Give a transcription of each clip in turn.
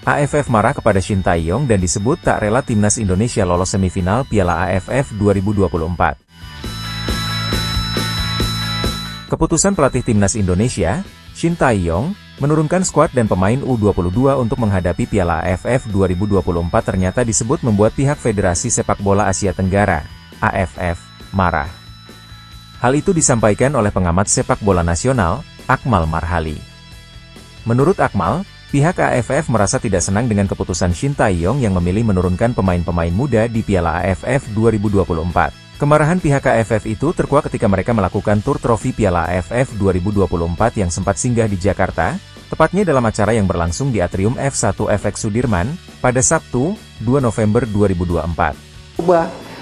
AFF marah kepada Shin Tae-yong dan disebut tak rela timnas Indonesia lolos semifinal Piala AFF 2024. Keputusan pelatih timnas Indonesia, Shin Tae-yong, menurunkan skuad dan pemain U22 untuk menghadapi Piala AFF 2024 ternyata disebut membuat pihak Federasi Sepak Bola Asia Tenggara, AFF, marah. Hal itu disampaikan oleh pengamat sepak bola nasional, Akmal Marhali. Menurut Akmal, pihak AFF merasa tidak senang dengan keputusan Shin Tae-yong yang memilih menurunkan pemain-pemain muda di Piala AFF 2024. Kemarahan pihak AFF itu terkuak ketika mereka melakukan tur trofi Piala AFF 2024 yang sempat singgah di Jakarta, tepatnya dalam acara yang berlangsung di Atrium F1 FX Sudirman, pada Sabtu, 2 November 2024.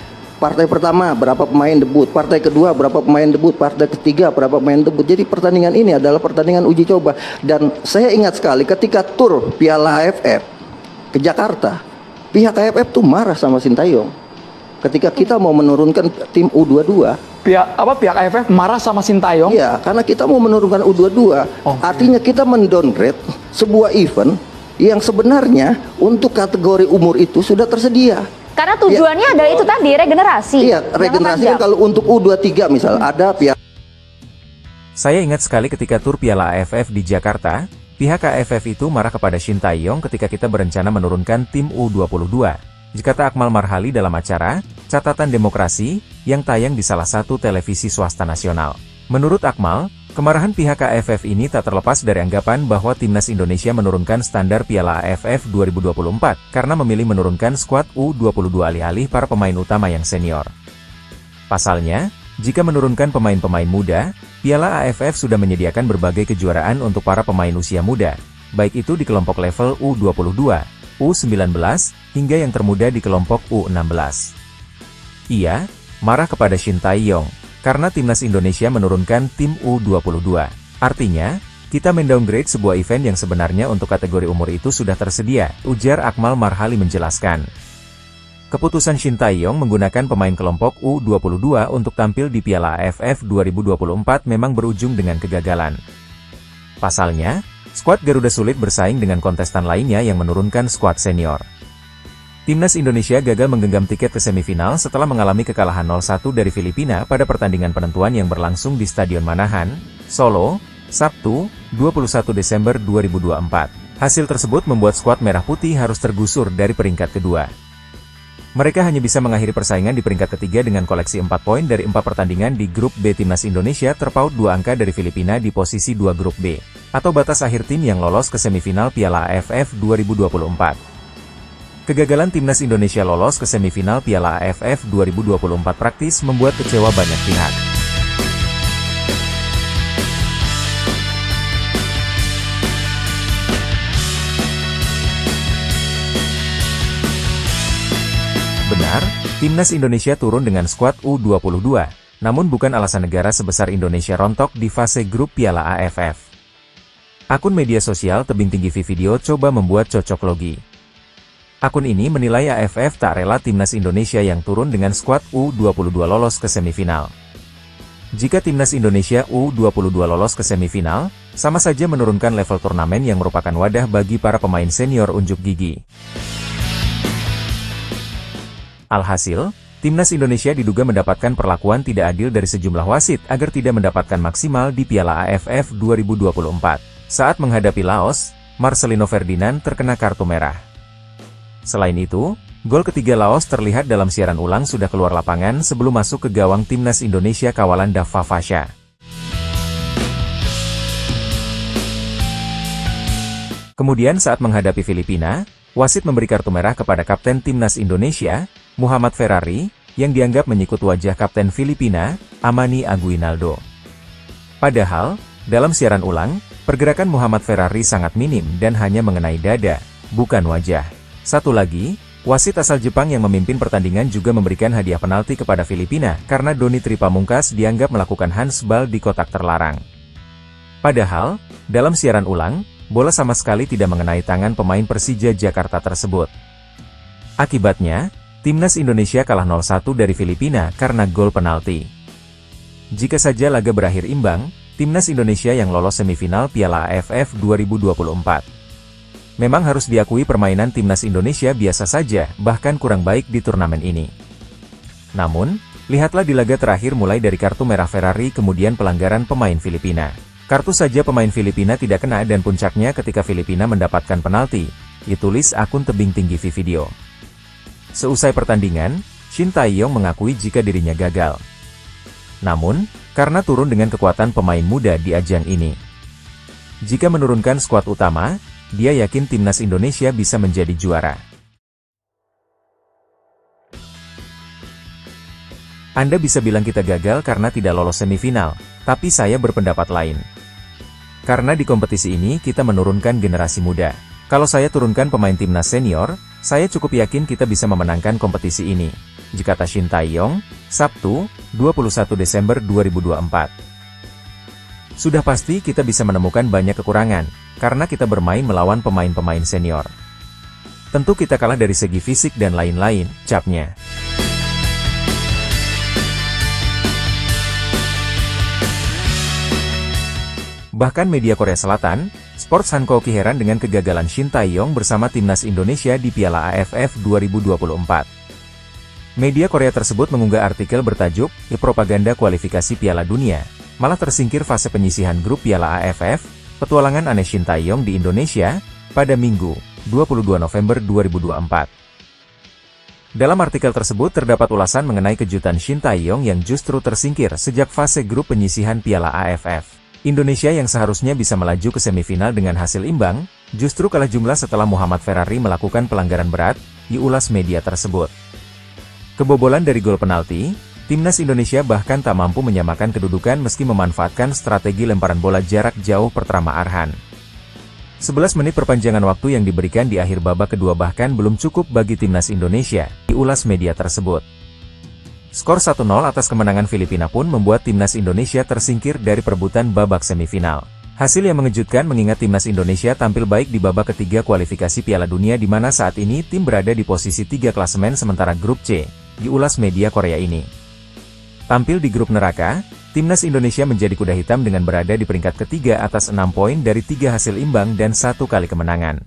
Partai pertama, berapa pemain debut, partai kedua, berapa pemain debut, partai ketiga, berapa pemain debut. Jadi pertandingan ini adalah pertandingan uji coba. Dan saya ingat sekali ketika tur Piala AFF ke Jakarta, pihak AFF tuh marah sama Shin Tae-yong. Ketika kita mau menurunkan tim U22. Pihak AFF marah sama Shin Tae-yong? Iya, karena kita mau menurunkan U22. Artinya kita mendowngrade sebuah event yang sebenarnya untuk kategori umur itu sudah tersedia. Karena tujuannya adalah itu tadi, regenerasi. Iya, regenerasi kan kalau untuk U23 misal ada pihak. Saya ingat sekali ketika tur Piala AFF di Jakarta, pihak AFF itu marah kepada Shin Tae-yong ketika kita berencana menurunkan tim U22. Kata Akmal Marhali dalam acara Catatan Demokrasi yang tayang di salah satu televisi swasta nasional. Menurut Akmal, kemarahan pihak AFF ini tak terlepas dari anggapan bahwa timnas Indonesia menurunkan standar Piala AFF 2024 karena memilih menurunkan skuad U22 alih-alih para pemain utama yang senior. Pasalnya, jika menurunkan pemain-pemain muda, Piala AFF sudah menyediakan berbagai kejuaraan untuk para pemain usia muda, baik itu di kelompok level U22, U19, hingga yang termuda di kelompok U16. Ia marah kepada Shin Tae-yong, karena timnas Indonesia menurunkan tim U22. Artinya, kita mendowngrade sebuah event yang sebenarnya untuk kategori umur itu sudah tersedia, ujar Akmal Marhali menjelaskan. Keputusan Shin Tae-yong menggunakan pemain kelompok U22 untuk tampil di Piala AFF 2024 memang berujung dengan kegagalan. Pasalnya, skuad Garuda sulit bersaing dengan kontestan lainnya yang menurunkan skuad senior. Timnas Indonesia gagal menggenggam tiket ke semifinal setelah mengalami kekalahan 0-1 dari Filipina pada pertandingan penentuan yang berlangsung di Stadion Manahan, Solo, Sabtu, 21 Desember 2024. Hasil tersebut membuat skuad Merah Putih harus tergusur dari peringkat kedua. Mereka hanya bisa mengakhiri persaingan di peringkat ketiga dengan koleksi 4 poin dari 4 pertandingan di grup B. Timnas Indonesia terpaut 2 angka dari Filipina di posisi 2 grup B, atau batas akhir tim yang lolos ke semifinal Piala AFF 2024. Kegagalan timnas Indonesia lolos ke semifinal Piala AFF 2024 praktis membuat kecewa banyak pihak. Benar, timnas Indonesia turun dengan skuad U22, namun bukan alasan negara sebesar Indonesia rontok di fase grup Piala AFF. Akun media sosial Tebing Tinggi Video coba membuat cocok logi. Akun ini menilai AFF tak rela timnas Indonesia yang turun dengan skuad U22 lolos ke semifinal. Jika timnas Indonesia U22 lolos ke semifinal, sama saja menurunkan level turnamen yang merupakan wadah bagi para pemain senior unjuk gigi. Alhasil, timnas Indonesia diduga mendapatkan perlakuan tidak adil dari sejumlah wasit agar tidak mendapatkan maksimal di Piala AFF 2024. Saat menghadapi Laos, Marcelino Ferdinand terkena kartu merah. Selain itu, gol ketiga Laos terlihat dalam siaran ulang sudah keluar lapangan sebelum masuk ke gawang timnas Indonesia kawalan Dava Fasha. Kemudian saat menghadapi Filipina, wasit memberi kartu merah kepada kapten timnas Indonesia, Muhammad Ferrari, yang dianggap menyikut wajah kapten Filipina, Amani Aguinaldo. Padahal, dalam siaran ulang, pergerakan Muhammad Ferrari sangat minim dan hanya mengenai dada, bukan wajah. Satu lagi, wasit asal Jepang yang memimpin pertandingan juga memberikan hadiah penalti kepada Filipina karena Doni Tripamungkas dianggap melakukan handsball di kotak terlarang. Padahal, dalam siaran ulang, bola sama sekali tidak mengenai tangan pemain Persija Jakarta tersebut. Akibatnya, timnas Indonesia kalah 0-1 dari Filipina karena gol penalti. Jika saja laga berakhir imbang, timnas Indonesia yang lolos semifinal Piala AFF 2024. Memang harus diakui permainan timnas Indonesia biasa saja, bahkan kurang baik di turnamen ini. Namun, lihatlah di laga terakhir mulai dari kartu merah Ferrari kemudian pelanggaran pemain Filipina. Kartu saja pemain Filipina tidak kena dan puncaknya ketika Filipina mendapatkan penalti, ditulis akun tebing tinggi Vivideo. Seusai pertandingan, Shin Tae-yong mengakui jika dirinya gagal. Namun, karena turun dengan kekuatan pemain muda di ajang ini. Jika menurunkan skuad utama, dia yakin timnas Indonesia bisa menjadi juara. Anda bisa bilang kita gagal karena tidak lolos semifinal, tapi saya berpendapat lain. Karena di kompetisi ini kita menurunkan generasi muda. Kalau saya turunkan pemain timnas senior, saya cukup yakin kita bisa memenangkan kompetisi ini. Jikata Shin Tae-yong, Sabtu, 21 Desember 2024. Sudah pasti kita bisa menemukan banyak kekurangan, karena kita bermain melawan pemain-pemain senior. Tentu kita kalah dari segi fisik dan lain-lain, capnya. Bahkan media Korea Selatan, Sports Hankoki heran dengan kegagalan Shin Tae-yong bersama timnas Indonesia di Piala AFF 2024. Media Korea tersebut mengunggah artikel bertajuk, "Propaganda Kualifikasi Piala Dunia, malah tersingkir fase penyisihan grup Piala AFF, petualangan aneh Shin Tae-yong di Indonesia," pada Minggu, 22 November 2024. Dalam artikel tersebut terdapat ulasan mengenai kejutan Shin Tae-yong yang justru tersingkir sejak fase grup penyisihan Piala AFF. Indonesia yang seharusnya bisa melaju ke semifinal dengan hasil imbang, justru kalah jumlah setelah Muhammad Ferrari melakukan pelanggaran berat, diulas media tersebut. Kebobolan dari gol penalti, timnas Indonesia bahkan tak mampu menyamakan kedudukan meski memanfaatkan strategi lemparan bola jarak jauh Pertama Arhan. 11 menit perpanjangan waktu yang diberikan di akhir babak kedua bahkan belum cukup bagi timnas Indonesia, diulas media tersebut. Skor 1-0 atas kemenangan Filipina pun membuat timnas Indonesia tersingkir dari perebutan babak semifinal. Hasil yang mengejutkan mengingat timnas Indonesia tampil baik di babak ketiga kualifikasi Piala Dunia di mana saat ini tim berada di posisi 3 klasemen sementara grup C, diulas media Korea ini. Tampil di grup neraka, timnas Indonesia menjadi kuda hitam dengan berada di peringkat ketiga atas 6 poin dari 3 hasil imbang dan 1 kali kemenangan.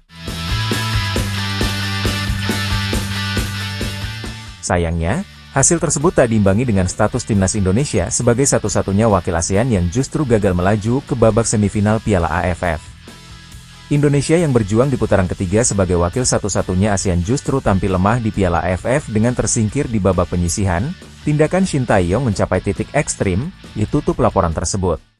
Sayangnya, hasil tersebut tak diimbangi dengan status timnas Indonesia sebagai satu-satunya wakil ASEAN yang justru gagal melaju ke babak semifinal Piala AFF. Indonesia yang berjuang di putaran ketiga sebagai wakil satu-satunya ASEAN justru tampil lemah di Piala AFF dengan tersingkir di babak penyisihan. Tindakan Shin Tae-yong mencapai titik ekstrim, ditutup laporan tersebut.